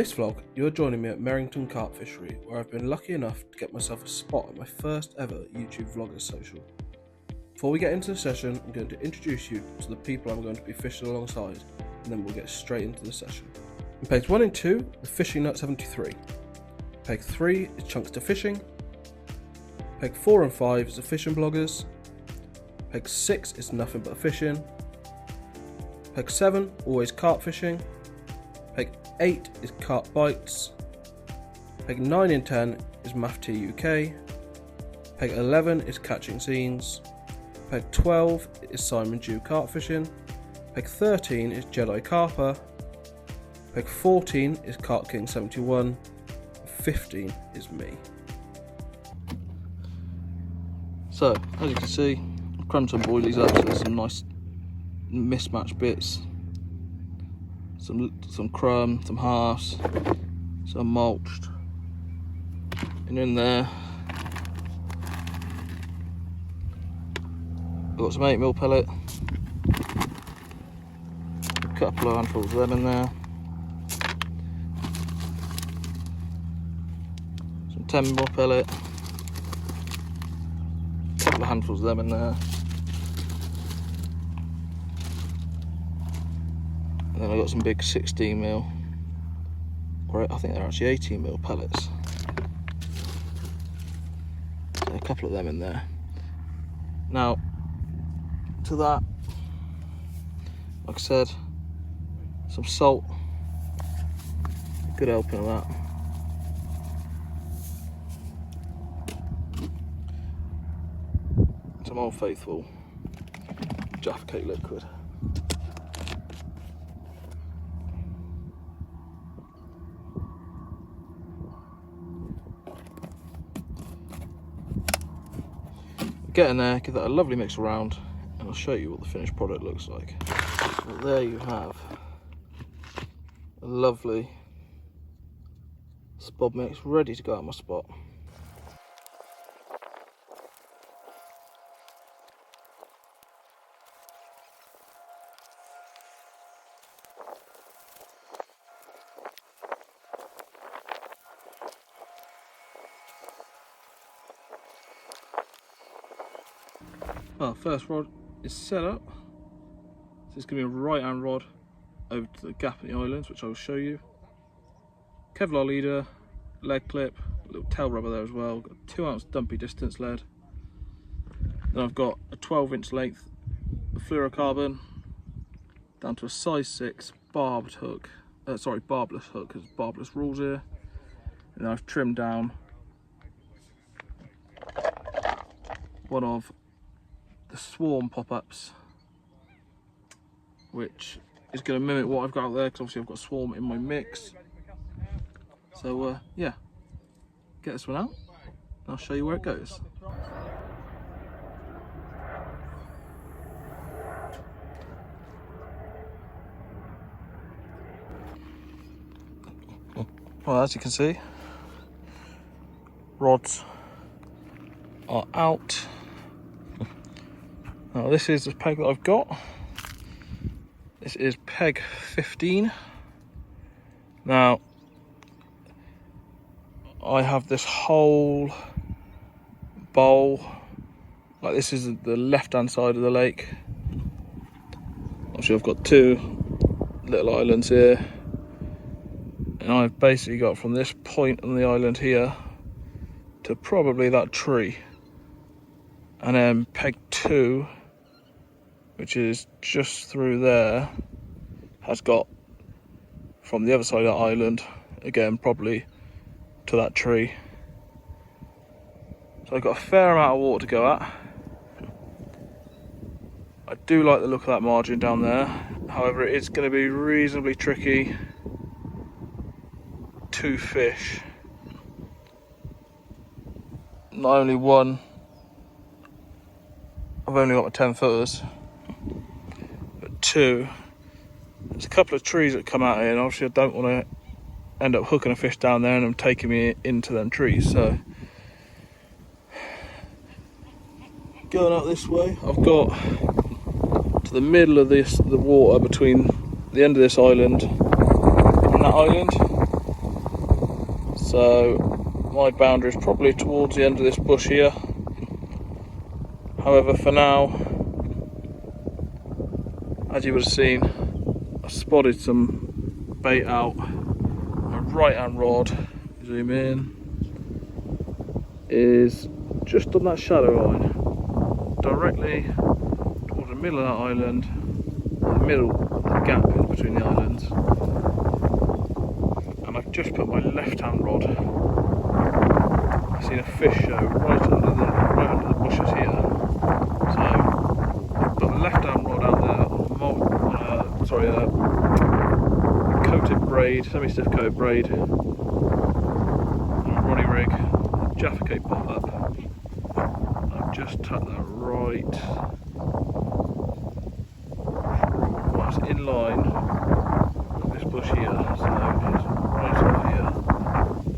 this vlog, you're joining me at Merrington Carp Fishery, where I've been lucky enough to get myself a spot at my first ever YouTube Vloggers Social. Before we get into the session, I'm going to introduce you to the people I'm going to be fishing alongside, and then we'll get straight into the session. In pegs 1 and 2, the Fishing Nut 73. Peg 3 is Chunks to Fishing. Peg 4 and 5 is the Fishing Bloggers. Peg 6 is Nothing But Fishing. Peg 7, Always Carp Fishing. Peg 8 is Carp Bites. Peg 9 and 10 is Math T UK. Peg 11 is Catching Scenes. Peg 12 is Simon Dew Carp Fishing. Peg 13 is Jedi Carper. Peg 14 is Carp King 71. 15 is me. So, as you can see, I've crumbed some boilies up, so there's some nice mismatched bits. Some crumb, some halves, some mulched. And in there, I've got some 8mm pellet. A couple of handfuls of them in there. Some 10mm pellet. A couple of handfuls of them in there. And then I've got some big 16mm, or I think they're actually 18mm pellets. So a couple of them in there. Now, to that, like I said, some salt, good helping of that. Some Old Faithful Jaffa Cake liquid. Get in there, give that a lovely mix around, and I'll show you what the finished product looks like. So there you have a lovely spod mix ready to go out my spot. Well, first rod is set up. So it's going to be a right hand rod over to the gap in the islands, which I will show you. Kevlar leader, lead clip, a little tail rubber there as well. Got a 2 ounce dumpy distance lead. Then I've got a 12-inch length fluorocarbon down to a size 6 barbed hook. Barbless hook, because barbless rules here. And then I've trimmed down one of the Swarm pop-ups, which is going to mimic what I've got out there, because obviously I've got Swarm in my mix. So yeah, get this one out and I'll show you where it goes. Well, as you can see, rods are out. Now this is the peg that I've got. This is peg 15. Now I have this whole bowl, like this is the left hand side of the lake. Obviously I've got 2 little islands here, and I've basically got from this point on the island here to probably that tree, and then peg 2, which is just through there, has got from the other side of that island, again probably to that tree. So I've got a fair amount of water to go at. I do like the look of that margin down there, however it is going to be reasonably tricky to fish. Not only one, I've only got my 10 footers, but 2, there's a couple of trees that come out here, and obviously I don't want to end up hooking a fish down there and them taking me into them trees. So going out this way, I've got to the middle of the water between the end of this island and that island. So my boundary is probably towards the end of this bush here. However, for now, as you would have seen, I spotted some bait out. My right hand rod, zoom in, is just on that shadow line, directly towards the middle of that island, the middle of the gap in between the islands. And I've just put my left hand rod. I've seen a fish show right under the bushes here. So I've put my left hand rod out there on a coated braid, semi-stiff coated braid, on a roddy rig, Jaffa Cape pop up. I've just tucked that right, that's in line with this bush here, so it's right off here.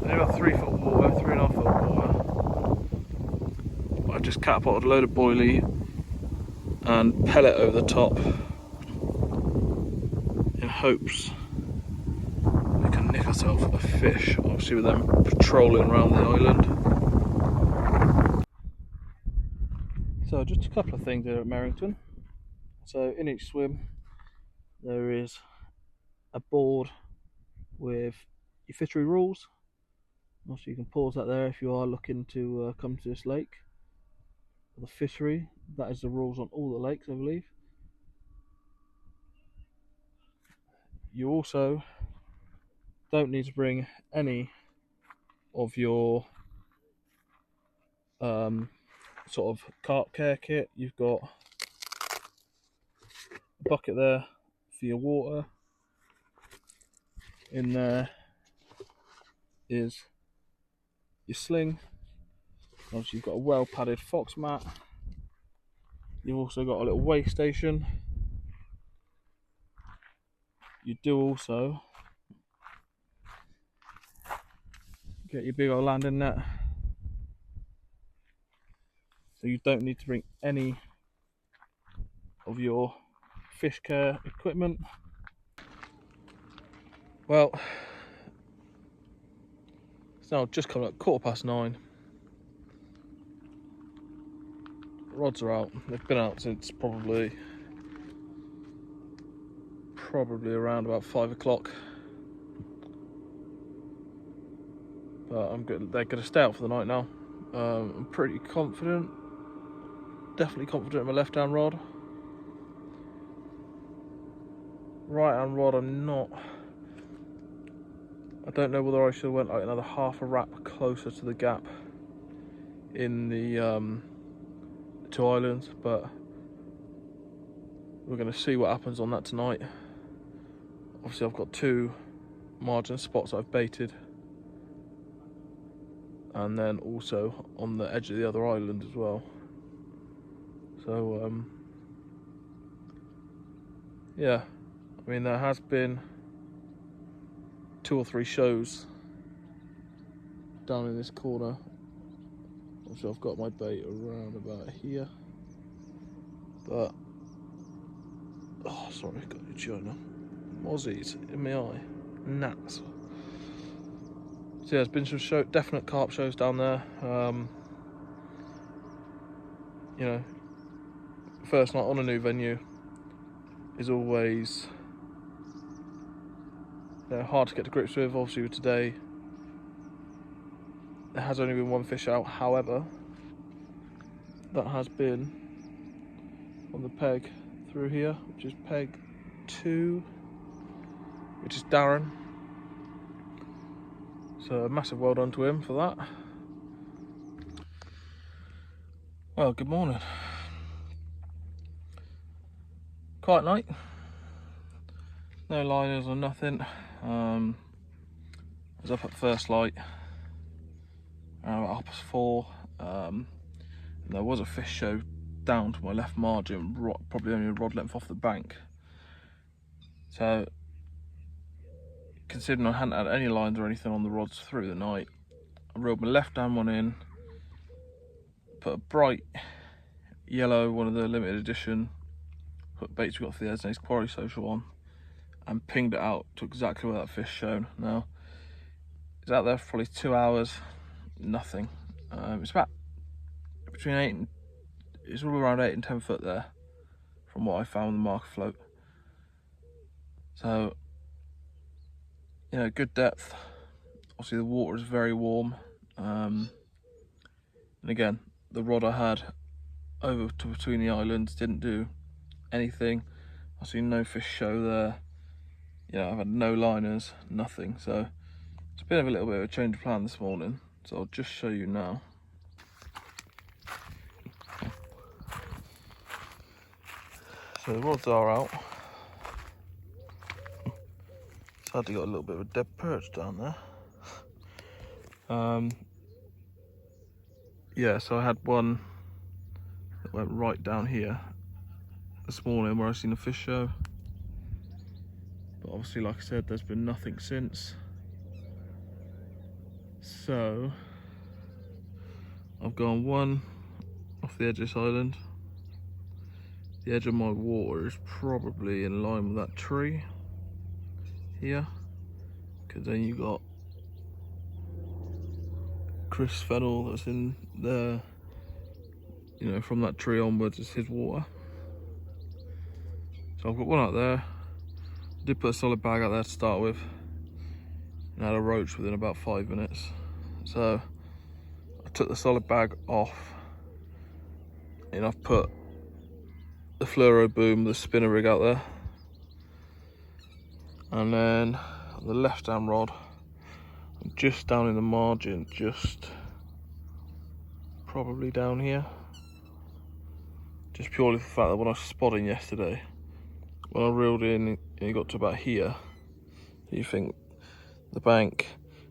Only about 3 foot of water, 3.5 foot of water. I've just catapulted a load of boilie and pellet over the top in hopes we can nick ourselves a fish, obviously with them patrolling around the island. So just a couple of things here at Merrington. So in each swim there is a board with your fishery rules. Also you can pause that there if you are looking to come to this lake. The fishery, that is the rules on all the lakes, I believe. You also don't need to bring any of your sort of carp care kit. You've got a bucket there for your water. In there is your sling. Obviously you've got a well padded fox mat. You've also got a little weigh station. You do also get your big old landing net. So you don't need to bring any of your fish care equipment. Well, it's now just coming up 9:15. Rods are out. They've been out since probably around about 5 o'clock. But I'm good. They're going to stay out for the night now. I'm pretty confident. Definitely confident in my left hand rod. Right hand rod, I'm not. I don't know whether I should have went like another half a wrap closer to the gap in the 2 islands, but we're going to see what happens on that tonight. Obviously I've got 2 margin spots I've baited, and then also on the edge of the other island as well. So yeah, I mean there has been 2 or 3 shows down in this corner. Obviously I've got my bait around about here, but oh sorry, got a China mozzies in my eye, gnats. So yeah, there's been some definite carp shows down there. You know, first night on a new venue is always, you know, hard to get to grips with. Obviously with today there has only been 1 fish out, however that has been on the peg through here, which is peg 2, which is Darren. So a massive well done to him for that. Well, good morning. Quiet night. No liners or nothing. I was up at first light around about 4:30. And there was a fish show down to my left margin, probably only a rod length off the bank. So, considering I hadn't had any lines or anything on the rods through the night, I reeled my left hand one in, put a bright yellow, one of the limited edition hook baits we got for the Esne's Quarry Social on, and pinged it out to exactly where that fish shown. Now, It's out there for probably 2 hours, nothing. It's about between 8 and, it's all around 8 and 10 foot there, from what I found on the marker float. So, good depth. Obviously the water is very warm. And again, the rod I had over to between the islands didn't do anything. I've seen no fish show there. I've had no liners, nothing. So it's been a little bit of a change of plan this morning. So I'll just show you now. So the rods are out. Sadly got a little bit of a dead perch down there. So I had one that went right down here this morning where I seen a fish show. But obviously, like I said, there's been nothing since. So I've gone one off the edge of this island. The edge of my water is probably in line with that tree here, because then you got Chris Fennell that's in there. From that tree onwards is his water. So I've got one out there. I did put a solid bag out there to start with, and had a roach within about 5 minutes. So I took the solid bag off, and I've put the fluoro boom, the spinner rig out there, and then on the left hand rod, I'm just down in the margin, just probably down here, just purely for the fact that when I was spotting yesterday, when I reeled in and it got to about here, you think the bank,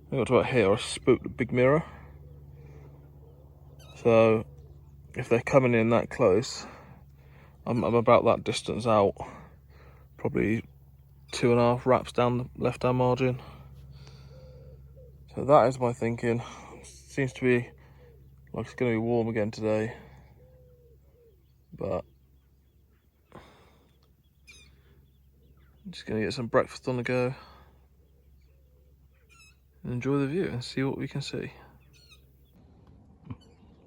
when I got to about here, I spooked the big mirror. So if they're coming in that close, I'm about that distance out, probably 2.5 wraps down the left hand margin. So that is my thinking. Seems to be like it's going to be warm again today, but I'm just going to get some breakfast on the go and enjoy the view and see what we can see.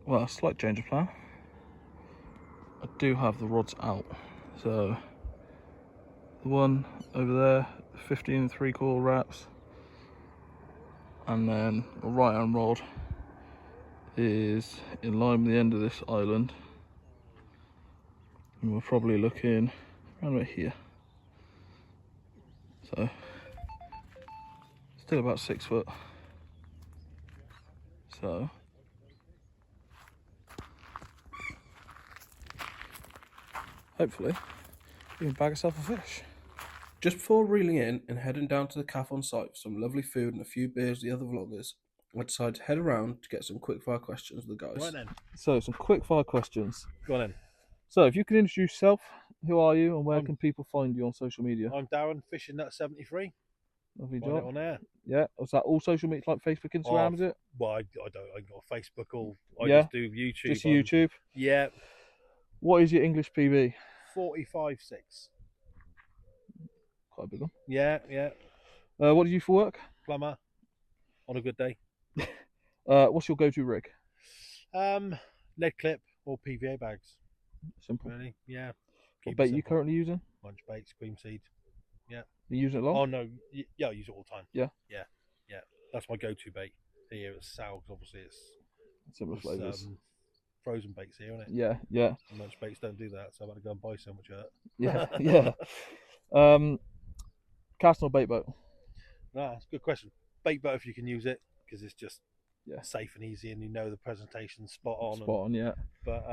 Well, a slight change of plan. I do have the rods out. So the one over there, 15 3/4 wraps, and then the right hand rod is in line with the end of this island, and we're probably looking around about here. So still about 6 foot. So hopefully you can bag yourself a fish. Just before reeling in and heading down to the cafe on site for some lovely food and a few beers with the other vloggers, I decided to head around to get some quickfire questions with the guys. Right then. So some quickfire questions. Go on then. So if you can introduce yourself, who are you and where can people find you on social media? I'm Darren, Fishing Nut 73. Lovely Find it job. on there. Yeah, is that all social media like Facebook, Instagram, is it? Well, I don't. I got Facebook. I Yeah, just do YouTube. just YouTube. Yeah. What is your English PB? 45.6. Quite a big one. Yeah. What do you do for work? Plumber. On a good day. What's your go-to rig? Lead clip or PVA bags. Simple. Really? Yeah. What bait are you currently using? Munch baits, cream seed. Yeah. Are you using it long? Oh no. Yeah, I use it all the time. Yeah. That's my go-to bait. Here at Sal, obviously it's Similar flavours. Frozen baits here, isn't it? Yeah. Munch baits don't do that, so I've had to go and buy so much hurt. Yeah. Casting or bait boat? No, it's a good question. Bait boat if you can use it, because it's just safe and easy, and the presentation's spot on. Yeah. But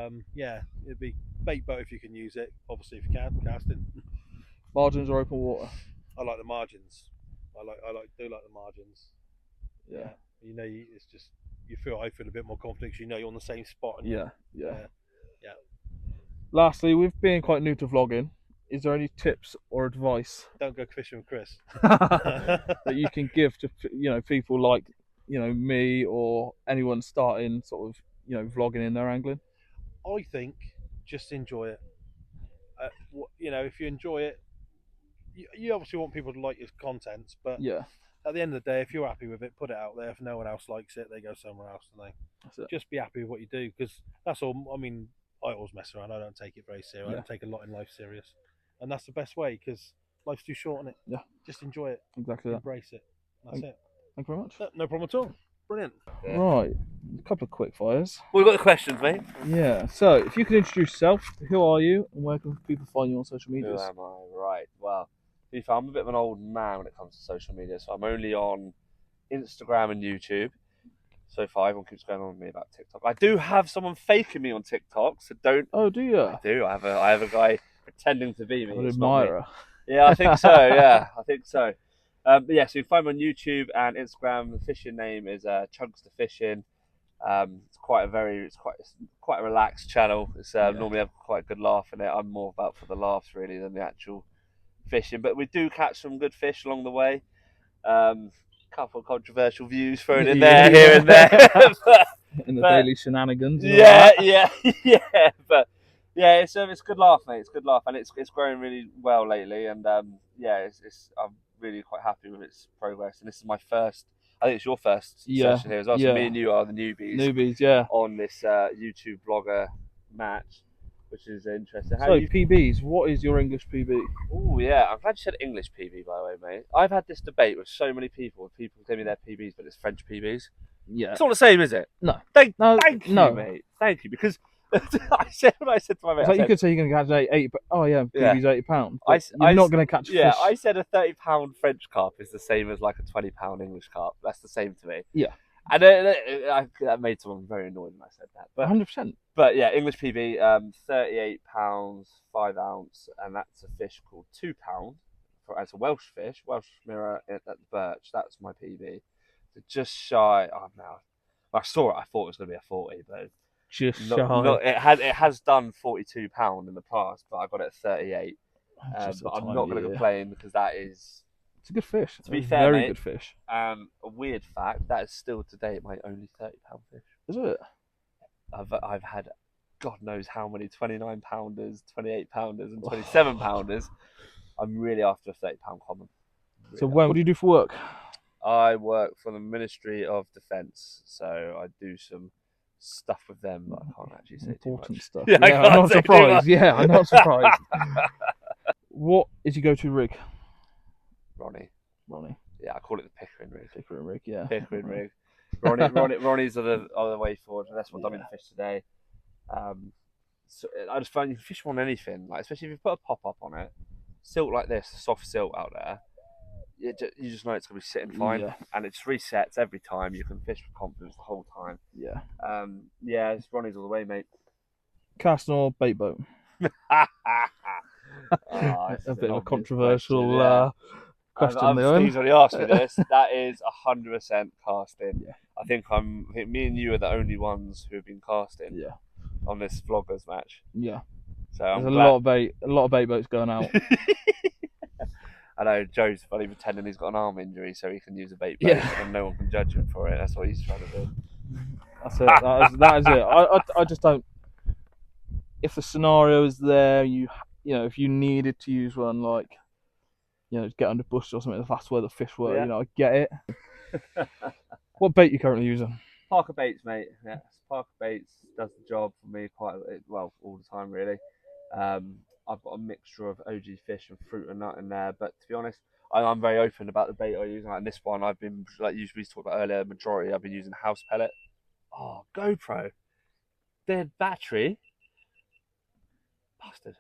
it'd be bait boat if you can use it. Obviously, if you can, casting. Margins or open water? I like the margins. I do like the margins. Yeah. It's just I feel a bit more confident because you're on the same spot. And Yeah. Lastly, with being quite new to vlogging, is there any tips or advice Don't go fishing with Chris. that you can give to people like me or anyone starting sort of vlogging in their angling? I think just enjoy it. If you enjoy it, you obviously want people to like your content, but Yeah. at the end of the day, if you're happy with it, put it out there. If no one else likes it, they go somewhere else, and they just be happy with what you do, because that's all. I mean, I always mess around. I don't take it very serious. I don't take a lot in life serious, and that's the best way, because life's too short, isn't it? Yeah. Just enjoy it. Exactly. Embrace it. That's it. Thank you very much. No problem at all. Brilliant. Yeah. Right, a couple of quick fires. We've got the questions, mate. Yeah. So, if you could introduce yourself, who are you, and where can people find you on social media? Who am I? Right. Well, I'm a bit of an old man when it comes to social media, so I'm only on Instagram and YouTube. So far, everyone keeps going on with me about TikTok. I do have someone faking me on TikTok, so don't. Oh, do you? I do. I have a guy pretending to be me. An admirer. Yeah, I think so. Yeah, I think so. But yeah, so you can find me on YouTube and Instagram. The fishing name is Chugster Fishing. It's quite a relaxed channel. It's normally have quite a good laugh in it. I'm more about for the laughs really than the actual fishing, but we do catch some good fish along the way. Couple of controversial views thrown in there here and there. In the daily shenanigans. Yeah. But yeah, it's a good laugh, mate. It's a good laugh, and it's growing really well lately. And I'm really quite happy with its progress. And this is my first. I think it's your first session here as well. So me and you are the newbies. On this YouTube vlogger match, which is interesting. PBs, what is your English PB? Oh yeah, I'm glad you said English PB, by the way, mate. I've had this debate with so many people. People tell me their PBs, but it's French PBs. Yeah. It's not the same, is it? No. Thank you, mate. Thank you, because I said to my mate. You could say you're going to catch £80. Oh yeah, PB's £80. You're not going to catch fish. Yeah, I said a £30 French carp is the same as like a £20 English carp. That's the same to me. Yeah. And that made someone very annoyed when I said that. But 100%. But yeah, English PB, £38, 5 ounce, and that's a fish called £2. It's a Welsh fish, Welsh mirror at the Birch. That's my PB. So just shy. Oh no, I saw it. I thought it was going to be a 40, but just shy. It has done £42 in the past, but I got it at 38. But I'm not going to complain, because that is. It's a good fish. To be fair, very mate, good fish. A weird fact, that is still to date my only £30 fish. Is it? I've had God knows how many 29-pounders, 28-pounders, and 27-pounders. I'm really after a £30 common. So what do you do for work? I work for the Ministry of Defence, so I do some stuff with them, but I can't actually say important too much. Stuff. Yeah, I'm not surprised. Yeah, I'm not surprised. What is your go-to rig? Ronnie. Yeah, I call it the Pickering rig. Pickering rig, yeah. Pickering rig. Ronnie's are the way forward. That's what I'm in the fish today. So I just find you can fish on anything, like especially if you put a pop up on it, silt like this, soft silt out there. You just know it's gonna be sitting fine, and it just resets every time. You can fish with confidence the whole time. Yeah. It's Ronnie's all the way, mate. Casting or bait boat? A bit of a controversial question. Steve's already asked me this. That is 100% casting. Yeah. I think me and you are the only ones who have been casting. Yeah. On this vloggers match. Yeah. So there's a lot of bait boats going out. I know Joe's funny pretending he's got an arm injury so he can use a bait boat and no one can judge him for it. That's what he's trying to do. That's it. That is it. I just don't. If the scenario is there, if you needed to use one, like get under bush or something, if that's where the fish were, I get it. What bait are you currently using? Parker baits, mate. Yeah, Parker baits does the job for me quite well all the time, really. I've got a mixture of OG fish and fruit and nut in there, but to be honest, I'm very open about the bait I use. Like this one, I've been like usually talked about earlier. Majority I've been using house pellet. Oh, GoPro, dead battery, bastard.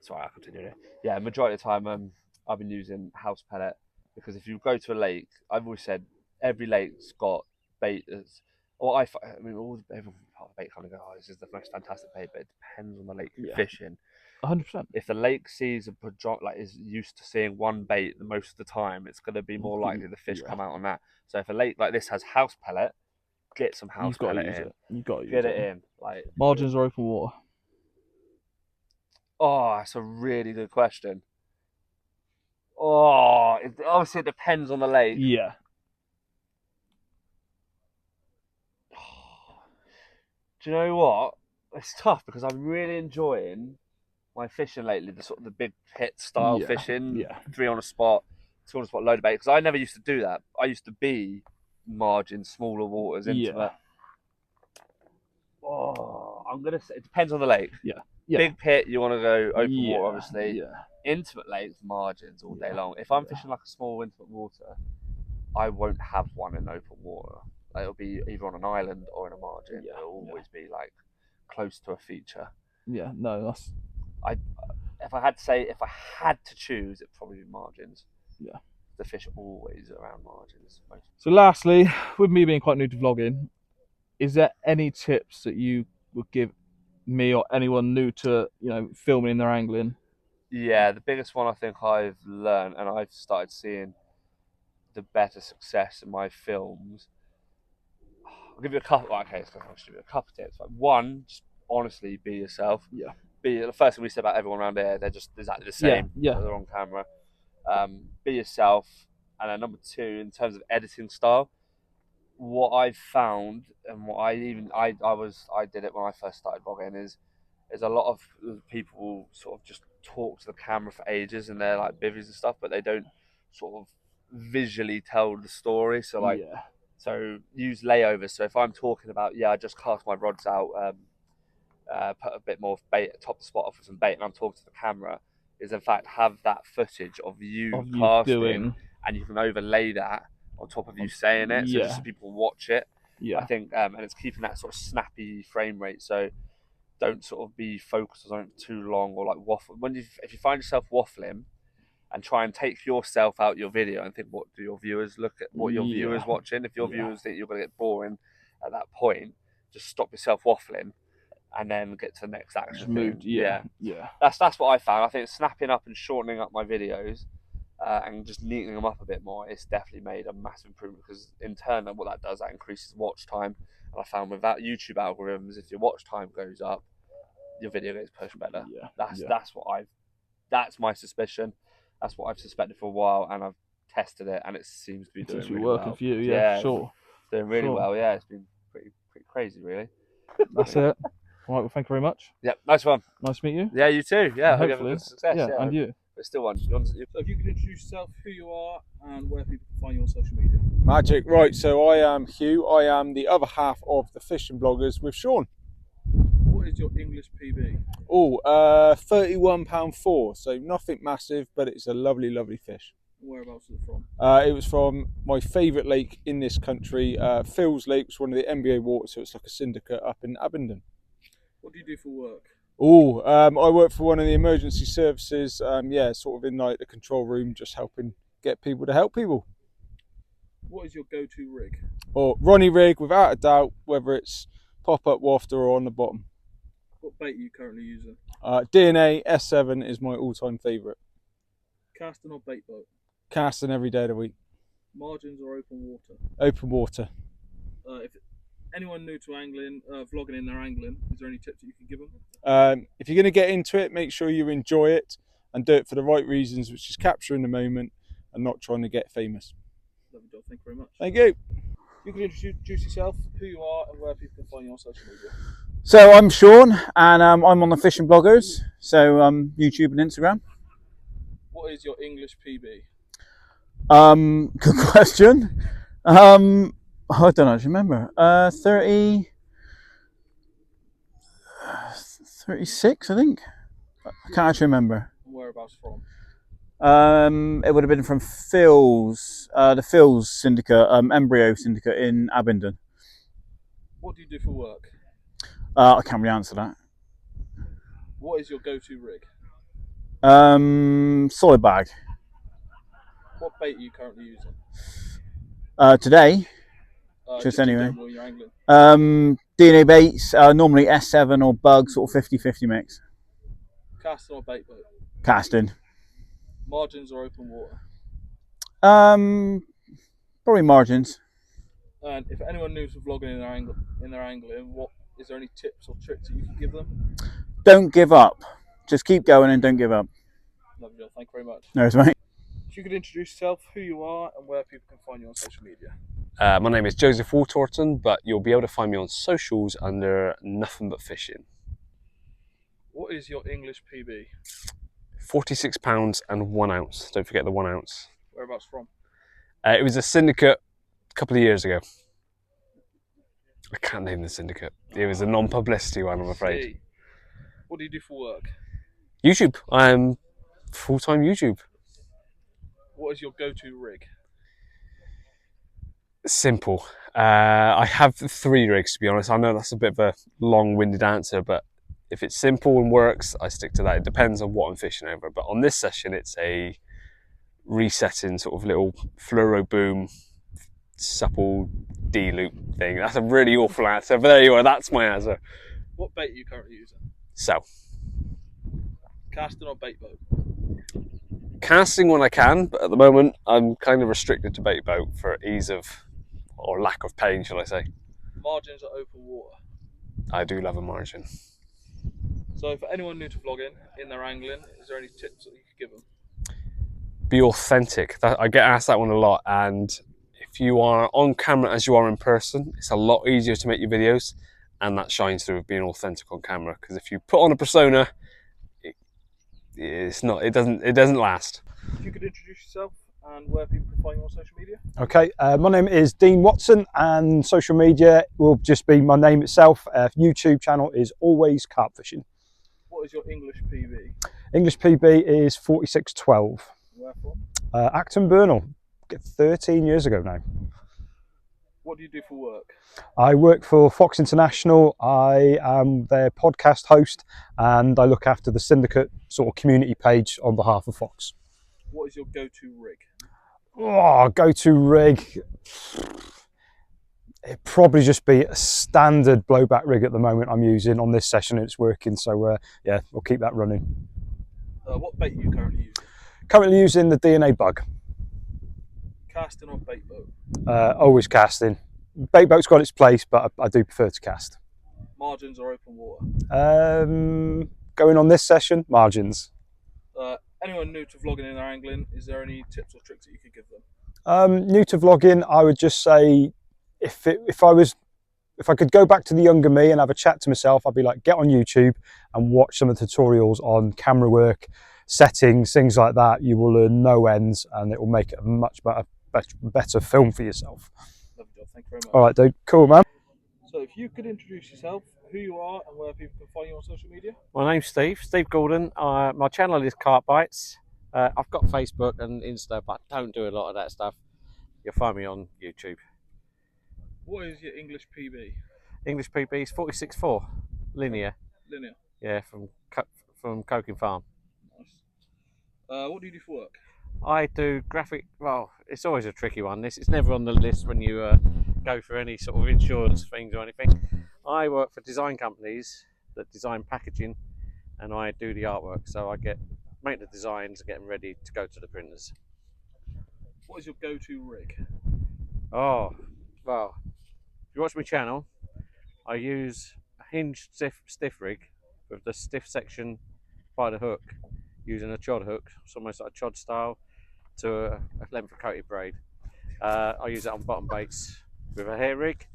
Sorry, I'll continue. Yeah, majority of the time I've been using house pellet, because if you go to a lake, I've always said every lake's got bait that's. Well, everyone part of the bait kind of go, this is the most fantastic bait, but it depends on the lake you're fishing. 100%. If the lake sees is used to seeing one bait most of the time, it's going to be more likely the fish come out on that. So if a lake like this has house pellet, get some house pellet in. You've got to use it. Get it in. Margins or open water? Oh, that's a really good question. Oh, obviously it depends on the lake. Yeah. Do you know what? It's tough because I'm really enjoying my fishing lately. The sort of the big hit style fishing, 3 on a spot, to spot load of bait, because I never used to do that. I used to be margin, smaller waters, intimate. Oh, I'm gonna say it depends on the lake. Yeah. Big pit, you want to go open water, Yeah, obviously. yeah. Intimate lakes, margins all day long. If I'm fishing like a small intimate water, I won't have one in open water. Like, it'll be either on an island or in a margin. Yeah, It'll always be like close to a feature. Yeah, no, that's. If I had to choose, it'd probably be margins. Yeah. The fish always around margins. So lastly, with me being quite new to vlogging, is there any tips that you would give me or anyone new to, filming in their angling? Yeah, the biggest one I think I've learned, and I've started seeing the better success in my films. I'll give you a couple. Okay, so I'll give you a couple tips. Like, one, just honestly be yourself. Yeah. Be the first thing we said about everyone around here. They're just exactly the same. Yeah. They're on camera. Be yourself. And then number two, in terms of editing style, what I've found, and what I did it when I first started vlogging, is a lot of people sort of just talk to the camera for ages, and they're like bivvies and stuff, but they don't sort of visually tell the story. So like, so use layovers. So if I'm talking about, I just cast my rods out, put a bit more bait, top the spot off with some bait, and I'm talking to the camera, is in fact have that footage of you casting, and you can overlay that on top of you saying it, so just so people watch it. I think, and it's keeping that sort of snappy frame rate, so don't sort of be focused on something too long or like waffle. If you find yourself waffling, and try and take yourself out your video and think, what do your viewers look at? What your viewers watching? If your viewers think you're going to get boring at that point, just stop yourself waffling, and then get to the next action. That's what I found. I think snapping up and shortening up my videos, and just neatening them up a bit more, it's definitely made a massive improvement, because in turn, what that does, that increases watch time. And I found without YouTube algorithms, if your watch time goes up, your video gets pushed better. That's my suspicion. That's what I've suspected for a while, and I've tested it, and it seems to be doing really working well. for you, sure. Doing really well, yeah. It's been pretty crazy, really. That's it. All right, well, thank you very much. Yeah, nice one. Nice to meet you. Yeah, you too. Yeah, and hope you have a good success. Yeah, and you. But still one. So if you could introduce yourself, who you are, and where people can find you on social media. Magic. Right, so I am Hugh. I am the other half of the fishing bloggers with Sean. What is your English PB? Oh, £31.4, so nothing massive, but it's a lovely, lovely fish. Whereabouts is it from? It was from my favourite lake in this country, Phil's Lake. It's one of the NBA waters, so it's like a syndicate up in Abingdon. What do you do for work? Oh, I work for one of the emergency services, sort of in like the control room, just helping get people to help people. What is your go-to rig? Ronnie rig, without a doubt, whether it's pop-up wafter or on the bottom. What bait are you currently using? DNA S7 is my all-time favourite. Casting or bait boat? Casting every day of the week. Margins or open water? Open water. If anyone new to angling, vlogging in their angling, is there any tips that you can give them? If you're going to get into it, make sure you enjoy it and do it for the right reasons, which is capturing the moment and not trying to get famous. Lovely job, thank you very much. Thank you. You can introduce yourself, who you are, and where people can find you on social media. So I'm Sean, and I'm on the fishing bloggers, so YouTube and Instagram. What is your English PB? Good question. I don't actually remember. 36, I think. I can't actually remember. And whereabouts from? It would have been from Phil's, the Phil's syndicate, Embryo syndicate in Abingdon. What do you do for work? I can't really answer that. What is your go-to rig? Solid bag. What bait are you currently using? Today, just anyway. DNA baits, normally S7 or bug, sort of 50-50 mix. Casting or bait boat? Casting. Margins or open water? Probably margins. And if anyone new to vlogging in their angling, what is there any tips or tricks that you can give them? Don't give up. Just keep going and don't give up. Lovely job. Thank you very much. No, it's mate. If you could introduce yourself, who you are, and where people can find you on social media. My name is Joseph Waltorton, but you'll be able to find me on socials under Nothing But Fishing. What is your English PB? £46 and 1 ounce. Don't forget the 1 ounce. Whereabouts from? It was a syndicate a couple of years ago. I can't name the syndicate. It was a non-publicity one, I'm afraid. What do you do for work? YouTube. I'm full-time YouTube. What is your go-to rig? Simple. I have 3 rigs, to be honest. I know that's a bit of a long-winded answer, but if it's simple and works, I stick to that. It depends on what I'm fishing over. But on this session, it's a resetting sort of little fluoro boom supple D-loop thing. That's a really awful answer, but there you are. That's my answer. What bait are you currently using? So, Casting or bait boat? casting when I can, but at the moment I'm kind of restricted to bait boat for ease of, or lack of pain, shall I say. Margins or open water? I do love a margin. So for anyone new to vlogging in their angling, is there any tips that you could give them? Be authentic. I get asked that one a lot, and if you are on camera as you are in person, it's a lot easier to make your videos, and that shines through with being authentic on camera. Because if you put on a persona, it doesn't last. If you could introduce yourself and where people can find you on social media. Okay, my name is Dean Watson, and social media will just be my name itself. YouTube channel is Always Carp Fishing. What is your English PB? English PB is 4612. Where from? Acton Burnell, 13 years ago now. What do you do for work? I work for Fox International. I am their podcast host, and I look after the syndicate sort of community page on behalf of Fox. What is your go-to rig? Oh, go-to rig. It'd probably just be a standard blowback rig at the moment I'm using on this session. It's working, so yeah, we'll keep that running. What bait are you currently using? Currently using the DNA bug. Casting or bait boat? Always casting. Bait boat's got its place, but I do prefer to cast. Margins or open water? Going on this session, margins. Anyone new to vlogging in their angling, is there any tips or tricks that you could give them? New to vlogging, I would just say, if I could go back to the younger me and have a chat to myself, I'd be like, get on YouTube and watch some of the tutorials on camera work, settings, things like that. You will learn no ends, and it will make it a much better film for yourself. Lovely job, thank you very much. All right, dude, cool, man. So if you could introduce yourself, who you are and where people can find you on social media. My name's Steve Gordon. My channel is Carp Bites. I've got Facebook and Insta, but I don't do a lot of that stuff. You'll find me on YouTube. What is your English PB? English PB is 46.4, linear. Linear? Yeah, from Coking Farm. Nice. What do you do for work? I do graphic, well, it's always a tricky one. It's never on the list when you go for any sort of insurance things or anything. I work for design companies that design packaging, and I do the artwork. So I make the designs, get them ready to go to the printers. What is your go-to rig? Oh, well, if you watch my channel, I use a hinged stiff rig with the stiff section by the hook, using a chod hook, it's almost like a chod style, to a length of coated braid. I use it on bottom baits with a hair rig.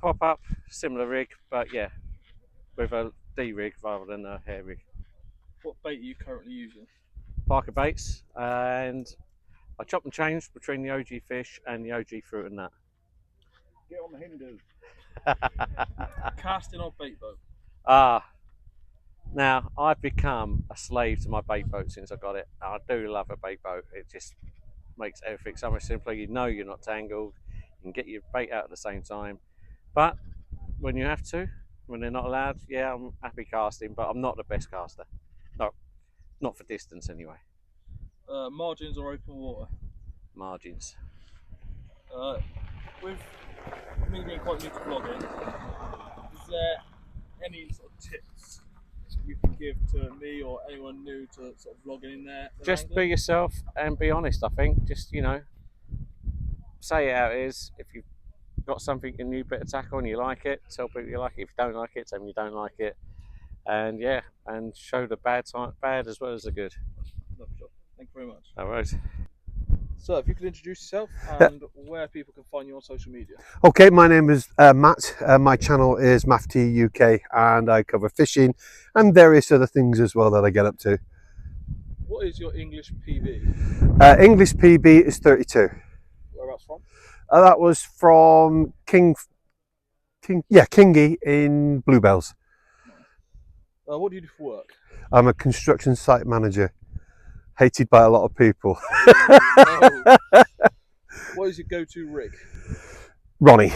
Pop up, similar rig, but yeah, with a D rig rather than a hair rig. What bait are you currently using? Parker baits, and I chop and change between the OG fish and the OG fruit and nut. Get on the Hindu. Casting or bait boat? Now I've become a slave to my bait boat since I got it. I do love a bait boat. It just makes everything so much simpler. You know you're not tangled. You can get your bait out at the same time. But when you have to, when they're not allowed, yeah, I'm happy casting, but I'm not the best caster. No, not for distance anyway. Margins or open water? Margins. With me being quite new to vlogging, is there any sort of tips you can give to me or anyone new to sort of vlogging in there? Just be yourself and be honest, I think. Just, you know, say it how it is. If you've got something a new bit of tackle and you like it, tell people you like it. If you don't like it, tell them you don't like it. And yeah, and show the bad as well as the good. Lovely job. Thank you very much. All right. So if you could introduce yourself and where people can find you on social media. Okay, my name is Matt. My channel is MAFT UK, and I cover fishing and various other things as well that I get up to. What is your English PB? English PB is 32. Whereabouts from? That was from Kingy in Bluebells. What do you do for work? I'm a construction site manager, hated by a lot of people. No. What is your go-to rig? Ronnie.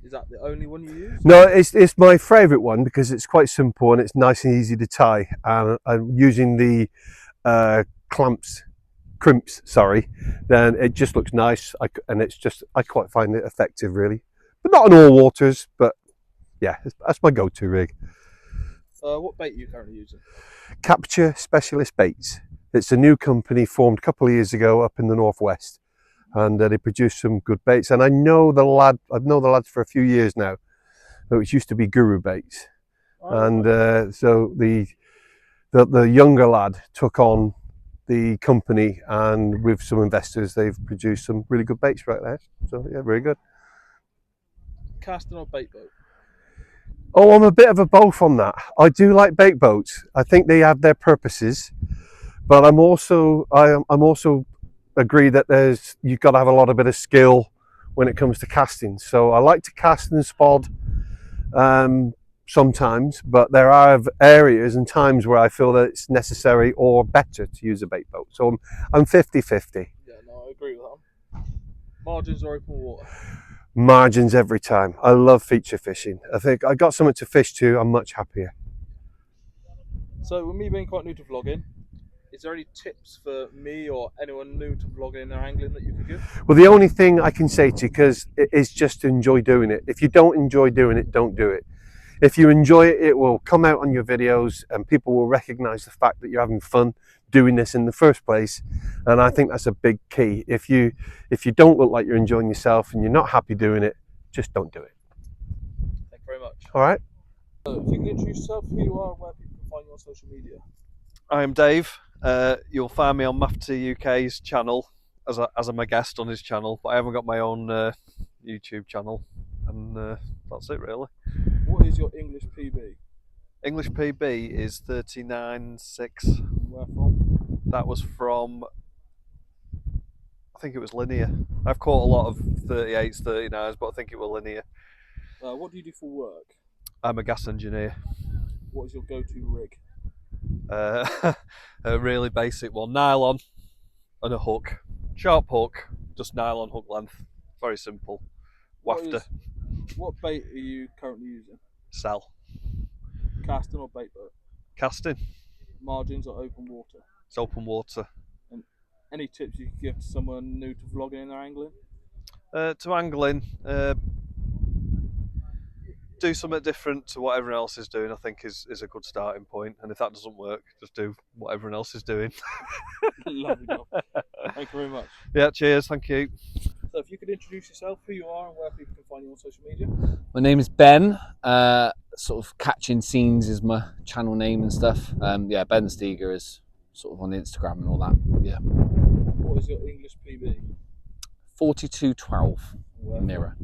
Is that the only one you use? No, it's my favourite one because it's quite simple and it's nice and easy to tie. And I'm using the crimps, then it just looks nice. I quite find it effective, really. But not on all waters, but yeah, that's my go-to rig. What bait are you currently using? Capture Specialist Baits. It's a new company formed a couple of years ago up in the northwest, and they produce some good baits. And I've known the lads for a few years now, which used to be Guru Baits. And so the younger lad took on the company, and with some investors, they've produced some really good baits right there. So yeah, very good. Casting or bait boat? Oh, I'm a bit of a both on that. I do like bait boats. I think they have their purposes, but I'm also agree that you've got to have a lot of bit of skill when it comes to casting. So I like to cast and spod sometimes, but there are areas and times where I feel that it's necessary or better to use a bait boat. So I'm 50-50. Yeah, no, I agree with that. Margins or open water? Margins every time. I love feature fishing. I think I got something to fish to, I'm much happier. So with me being quite new to vlogging, is there any tips for me or anyone new to vlogging or angling that you could give? Well, the only thing I can say to you, because it is just to enjoy doing it. If you don't enjoy doing it, don't do it. If you enjoy it, it will come out on your videos and people will recognize the fact that you're having fun doing this in the first place. And I think that's a big key. If you don't look like you're enjoying yourself and you're not happy doing it, just don't do it. Thank you very much. All right. If you can introduce yourself, who you are and where people can find you on social media. I'm Dave. You'll find me on Mafty UK's channel as I'm a guest on his channel, but I haven't got my own YouTube channel, and that's it really. What is your English PB? English PB is 39.6. Where from? That was from, I think it was linear. I've caught a lot of 38s, 39s, but I think it was linear. What do you do for work? I'm a gas engineer. What is your go-to rig? A really basic one, nylon and a hook, sharp hook, just nylon hook length, very simple. Wafter. What bait are you currently using? Cell. Casting or bait boat? Casting. Margins or open water? It's open water. And any tips you could give to someone new to vlogging or angling? To angling, do something different to what everyone else is doing, I think is a good starting point. And if that doesn't work, just do what everyone else is doing. Lovely job. Thank you very much. Yeah, cheers, thank you. So if you could introduce yourself, who you are and where people can find you on social media. My name is Ben. Sort of Catching Scenes is my channel name and stuff. Yeah, Ben Steger is sort of on Instagram and all that. Yeah. What is your English PB? 4212 mirror.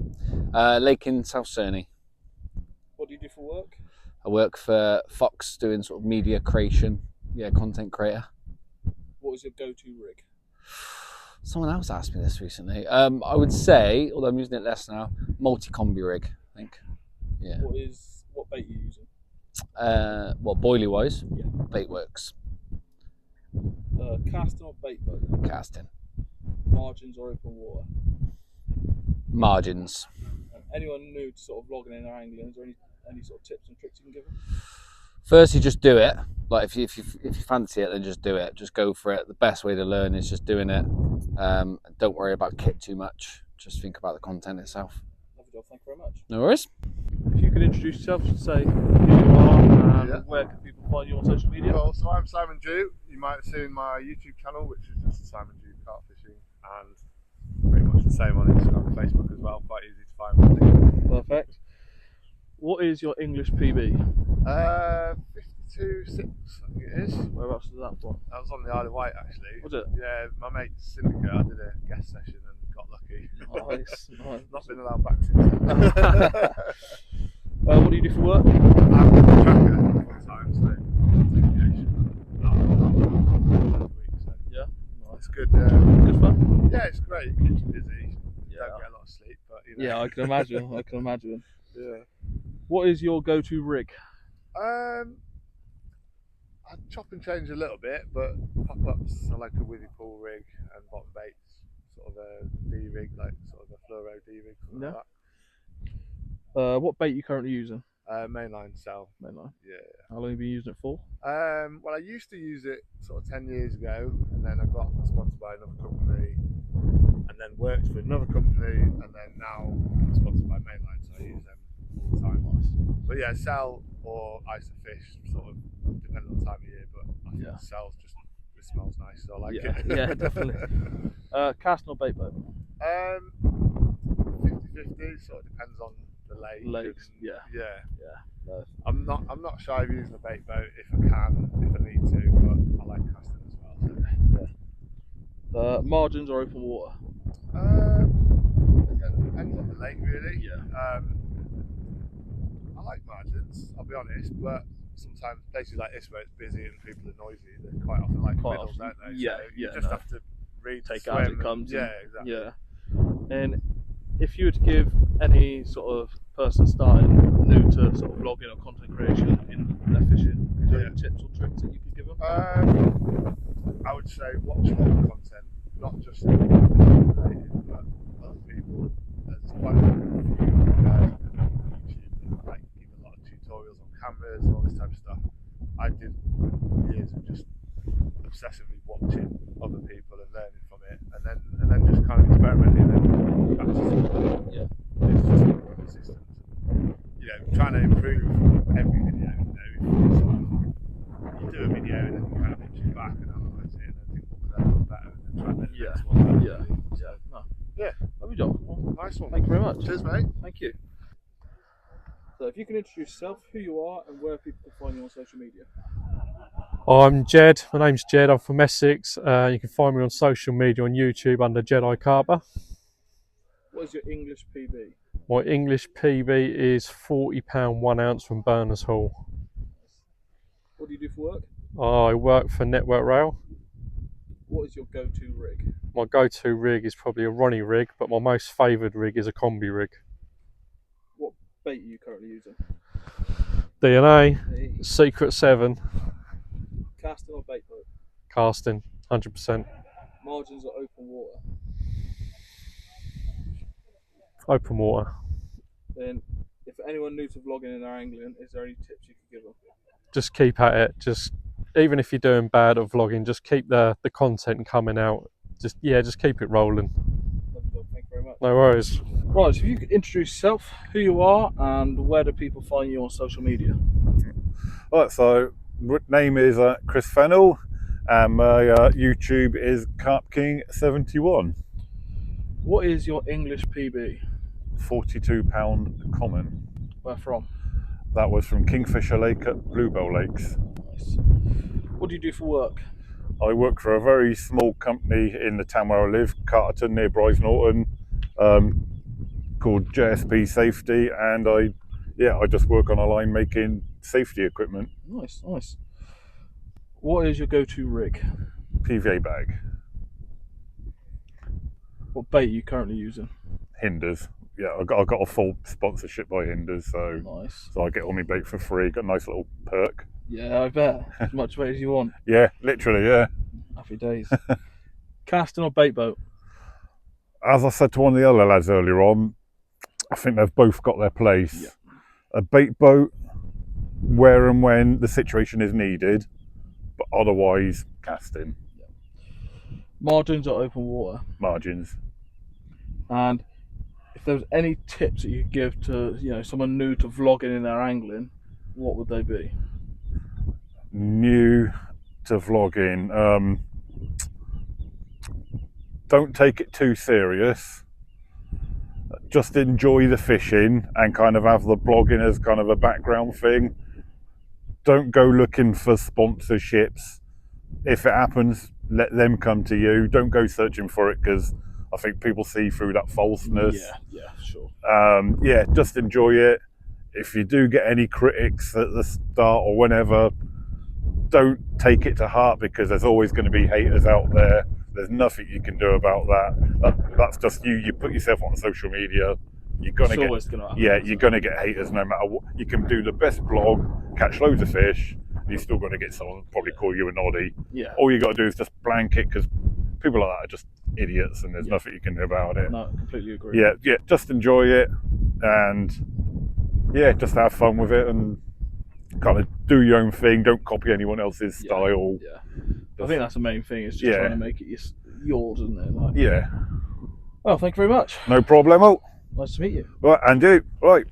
Lake in South Cerney. What do you do for work? I work for Fox doing sort of media creation. Yeah, content creator. What is your go-to rig? Someone else asked me this recently. I would say, although I'm using it less now, multi-combi rig, I think. Yeah. What bait are you using? Well, boilie wise, yeah. Bait works. Casting or bait boat? Casting. Margins or open water? Margins. Anyone new to sort of vlogging and angling, is there any sort of tips and tricks you can give them? Firstly, just do it. Like if you fancy it, then just do it. Just go for it. The best way to learn is just doing it. Don't worry about kit too much. Just think about the content itself. Lovely job. Thank you very much. No worries. If you could introduce yourself, say who you are and where can people find you on social media? Well, so I'm Simon Dew. You might have seen my YouTube channel, which is just Simon Dew Carp Fishing, and pretty much the same on Instagram and Facebook as well. Quite easy to find, I think. Perfect. What is your English PB? 52.6, I think it is. Whereabouts is that from? That was on the Isle of Wight, actually. Was it? Yeah, my mate's syndicate. I did a guest session and got lucky. Nice, nice. Not been allowed back since. What do you do for work? I'm a tracker full time, so good. Good fun. Yeah, it's great. It keeps you busy. You don't get a lot of sleep, but you know. Yeah, I can imagine. I can imagine. Yeah. What is your go-to rig? I chop and change a little bit, but pop-ups I like a withy pool rig and bottom baits, sort of a D rig, like sort of a fluoro D rig, something like that. What bait are you currently using? Mainline cell. Mainline. Yeah. How long have you been using it for? Well, I used to use it sort of 10 years ago, and then I got sponsored by another company, and then worked for another company, and then now I'm sponsored by Mainline, so I use them all the time. But yeah, cell or Isofish, sort of depending on the time of year, but I think cell's just, it smells nice, so I like it. Yeah, definitely. Casting or bait boat? 50-50, sort of depends on the lake. Lakes, and, yeah. No. I'm not shy of using a bait boat if I can, if I need to, but I like casting as well. So. Margins or open water? Again, it depends on the lake, really. Yeah. I like margins, I'll be honest, but sometimes places like this where it's busy and people are noisy, they quite often like middles, don't they? Yeah, so you just have to read, take swim, it as it comes. yeah, exactly. Yeah. And if you were to give any sort of person starting new to sort of vlogging or content creation in their fishing, is there any tips or tricks that you could give them? I would say watch a lot of content, not just related, but other people. There's quite a few guys on YouTube that like give a lot of tutorials on cameras and all this type of stuff. I did years of just obsessively watching other people and learning from it, and then just kind of experimenting and practicing. It's just consistent. You know, trying to improve every video. You know, if you do a video and then you kind of pitch it back and analyse it and then think what could I do better and then try and make the next one better. Lovely job. Well, nice one. Thank you very much. Cheers, mate. Thank you. So if you can introduce yourself, who you are and where people can find you on social media. I'm Jed. My name's Jed. I'm from Essex. You can find me on social media on YouTube under Jedi Carper. What is your English PB? My English PB is £40 1 ounce from Berners Hall. What do you do for work? I work for Network Rail. What is your go-to rig? My go-to rig is probably a Ronnie rig, but my most favoured rig is a combi rig. What bait are you currently using? DNA, Secret 7. Casting or bait boat? Casting, 100%. Margins or open water? Open water. Then, if anyone new to vlogging and they're angling, is there any tips you could give them? Just keep at it. Just even if you're doing bad at vlogging, just keep the content coming out. Just keep it rolling. Thank you very much. No worries. Right, so if you could introduce yourself, who you are, and where do people find you on social media? Right, so name is Chris Fennell, and my YouTube is Carp King 71. What is your English PB? £42 common. Where from? That was from Kingfisher Lake at Bluebell Lakes. Nice. What do you do for work? I work for a very small company in the town where I live, Carterton near Bryce Norton, called JSP Safety, and I just work on a line making safety equipment. Nice, nice. What is your go-to rig? PVA bag. What bait are you currently using? Hinders. Yeah, I got a full sponsorship by Hinders, so nice. So I get all my bait for free. Got a nice little perk. Yeah, I bet. As much weight as you want. Yeah, literally, yeah. Happy days. Casting or bait boat? As I said to one of the other lads earlier on, I think they've both got their place. Yeah. A bait boat, where and when the situation is needed, but otherwise casting. Yeah. Margins or open water? Margins. And if there was any tips that you could give to someone new to vlogging in their angling, what would they be? New to vlogging, don't take it too serious. Just enjoy the fishing and kind of have the blogging as kind of a background thing. Don't go looking for sponsorships. If it happens, let them come to you. Don't go searching for it, because I think people see through that falseness. Yeah, sure. Just enjoy it. If you do get any critics at the start or whenever, don't take it to heart, because there's always going to be haters out there. There's nothing you can do about that. That's just you. You put yourself on social media. You're gonna get, you're gonna get haters no matter what. You can do the best blog, catch loads of fish, and you're still gonna get someone probably call you a noddy. Yeah. All you got to do is just blank it, because people like that are just idiots, and there's nothing you can do about it. No, completely agree. Yeah, just enjoy it, and just have fun with it, and kind of do your own thing. Don't copy anyone else's style. Yeah. I think that's the main thing. Is just trying to make it yours, isn't it? Like, yeah. Well, thank you very much. No problemo. Nice to meet you. Right, and you. Right.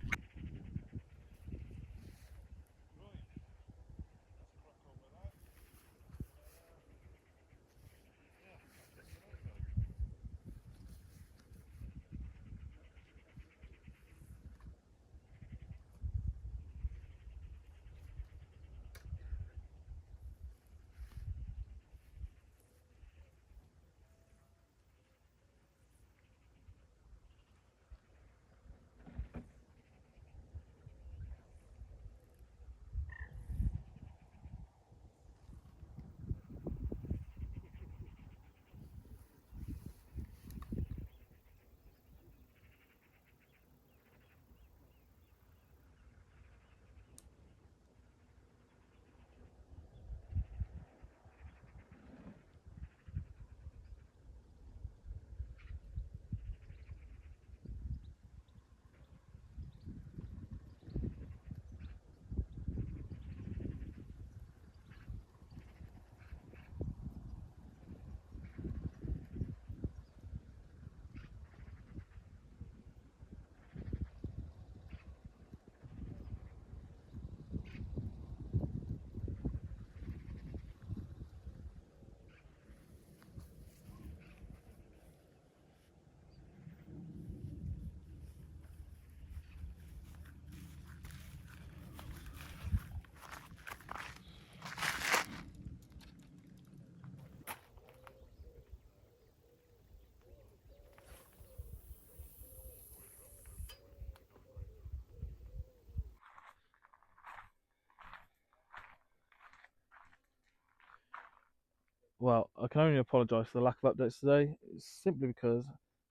Well, I can only apologise for the lack of updates today. It's simply because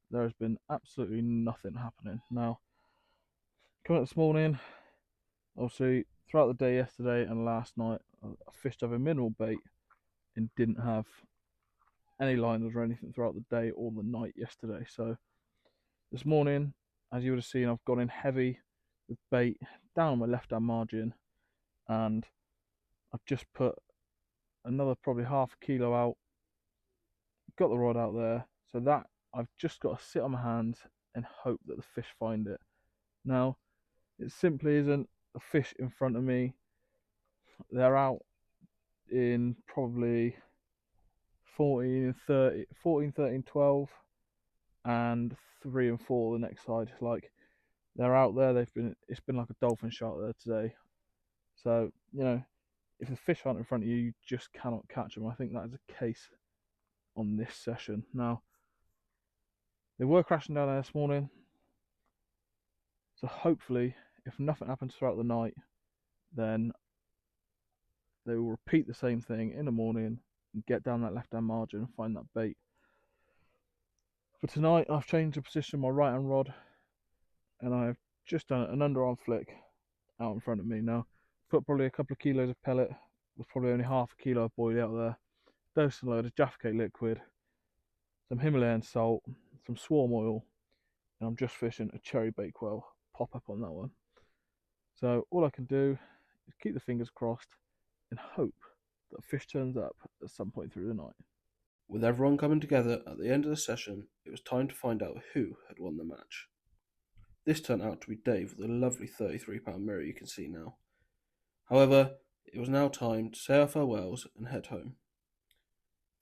there has been absolutely nothing happening. Now, coming up this morning, obviously throughout the day yesterday and last night, I fished over minimal bait and didn't have any liners or anything throughout the day or the night yesterday. So this morning, as you would have seen, I've gone in heavy with bait down on my left-hand margin, and I've just put another probably half a kilo out, got the rod out there, so that I've just got to sit on my hands and hope that the fish find it. Now, it simply isn't a fish in front of me. They're out in probably 14, 13, 12, and 3 and 4 the next side. Like, they're out there. It's been like a dolphin shot there today. So, if the fish aren't in front of you, you just cannot catch them. I think that is the case on this session. Now, they were crashing down there this morning, so hopefully, if nothing happens throughout the night, then they will repeat the same thing in the morning and get down that left-hand margin and find that bait. For tonight, I've changed the position of my right-hand rod, and I've just done an underarm flick out in front of me. Now, put probably a couple of kilos of pellet, with probably only half a kilo of boilie out there, dosed and load of Jaffa Cake liquid, some Himalayan salt, some swarm oil, and I'm just fishing a cherry bait quail pop up on that one. So all I can do is keep the fingers crossed and hope that a fish turns up at some point through the night. With everyone coming together at the end of the session, it was time to find out who had won the match. This turned out to be Dave with a lovely £33 mirror you can see now. However, it was now time to say our farewells and head home.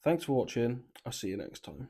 Thanks for watching, I'll see you next time.